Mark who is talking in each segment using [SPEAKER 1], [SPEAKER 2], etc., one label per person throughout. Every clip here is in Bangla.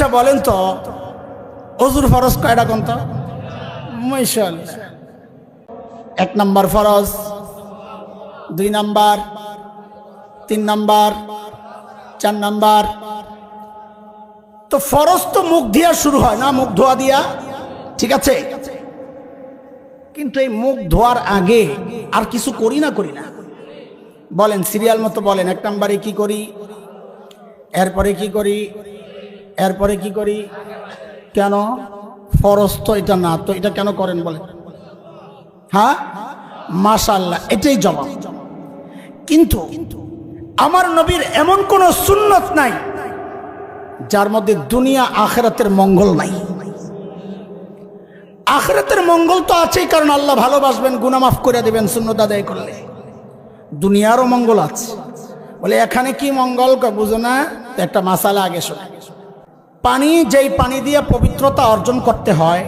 [SPEAKER 1] আচ্ছা বলেন তো ওযুর ফরজ কয়টা কোন তো? মাশাআল্লাহ। 1 নাম্বার ফরজ, 2 নাম্বার, 3 নাম্বার, 4 নাম্বার। তো ফরজ তো মুখ দিয়া শুরু হয় না, মুখ ধোয়া দিয়া, ঠিক আছে? কিন্তু এই মুখ ধোয়ার আগে আর কিছু করি না বলেন সিরিয়াল মতো বলেন। 1 নাম্বারে কি করি, এরপরে কি করি, এরপরে কি করি? কেন? ফরজ তো এটা না, তো এটা কেন করেন বলেন? হ্যাঁ, মাশাআল্লাহ, এটাই জবাব। কিন্তু আমার নবীর এমন কোন সুন্নত নাই যার মধ্যে দুনিয়া আখিরাতের মঙ্গল নাই। আখিরাতের মঙ্গল তো আছেই, কারণ আল্লাহ ভালোবাসবেন, গুনাহ মাফ করে দিবেন সুন্নত আদায় করলে। দুনিয়ারও মঙ্গল আছে। বলে এখানে কি মঙ্গল বুঝো না? একটা মাসালা আগে শোনো। পানি, যেই পানি দিয়ে পবিত্রতা অর্জন করতে হয়,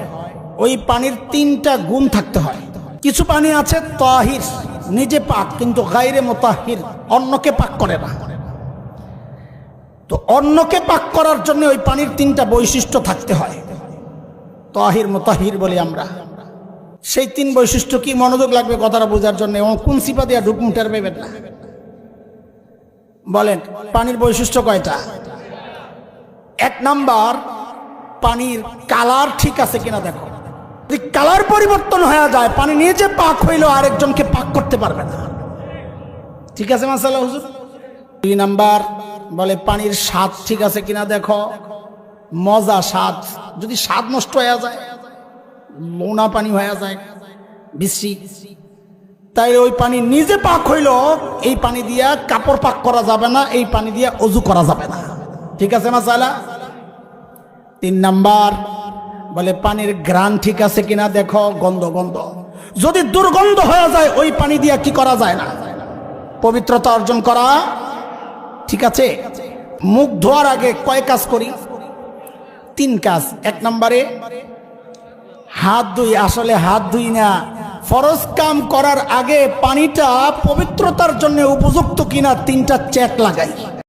[SPEAKER 1] ওই পানির 3টা গুণ থাকতে হয়। কিছু পানি আছে তাহির, নিজে পাক, কিন্তু গায়রে মুতাহির, অন্যকে পাক করে না। তো অন্যকে পাক করার জন্য ওই পানির 3টা বৈশিষ্ট্য থাকতে হয়। তাহির মুতাহির বলি আমরা। সেই 3 বৈশিষ্ট্য কি? মনোযোগ লাগবে কথাটা বোঝার জন্য। এবং কোন সিপা দিয়া ঢুকুম টের পাবেন না। বলেন পানির বৈশিষ্ট্য কয়টা? 1 নাম্বার, পানির কালার ঠিক আছে কিনা দেখো। যদি কালার পরিবর্তন হয়ে যায়, পানি নিজে পাক হইলেও আরেকজনকে পাক করতে পারবে না। ঠিক আছে মাসালা হুজুর? 2 নাম্বার, বলে পানির স্বাদ ঠিক আছে কিনা দেখো। মজা, স্বাদ। যদি স্বাদ নষ্ট হয়ে যায়, লোনা পানি হয়ে যায়, বিশ্রী, তাই ওই পানি নিজে পাক হইল, এই পানি দিয়া কাপড় পাক করা যাবে না, এই পানি দিয়া ওযু করা যাবে না। ঠিক আছে মাসালা? 3 নাম্বার, বলে পানির ঘ্রাণ ঠিক আছে কিনা দেখো। গন্ধ যদি দুর্গন্ধ হয়ে যায়, ওই পানি দিয়া কি করা যায় না, পবিত্রতা অর্জন করা। ঠিক আছে? মুখ ধোয়ার আগে কয় কাজ করি? 3 কাজ। 1 নম্বরে হাত ধুই। আসলে হাত ধুই না, ফরজ কাম করার আগে পানিটা পবিত্রতার জন্য উপযুক্ত কিনা 3টা চেক লাগাই।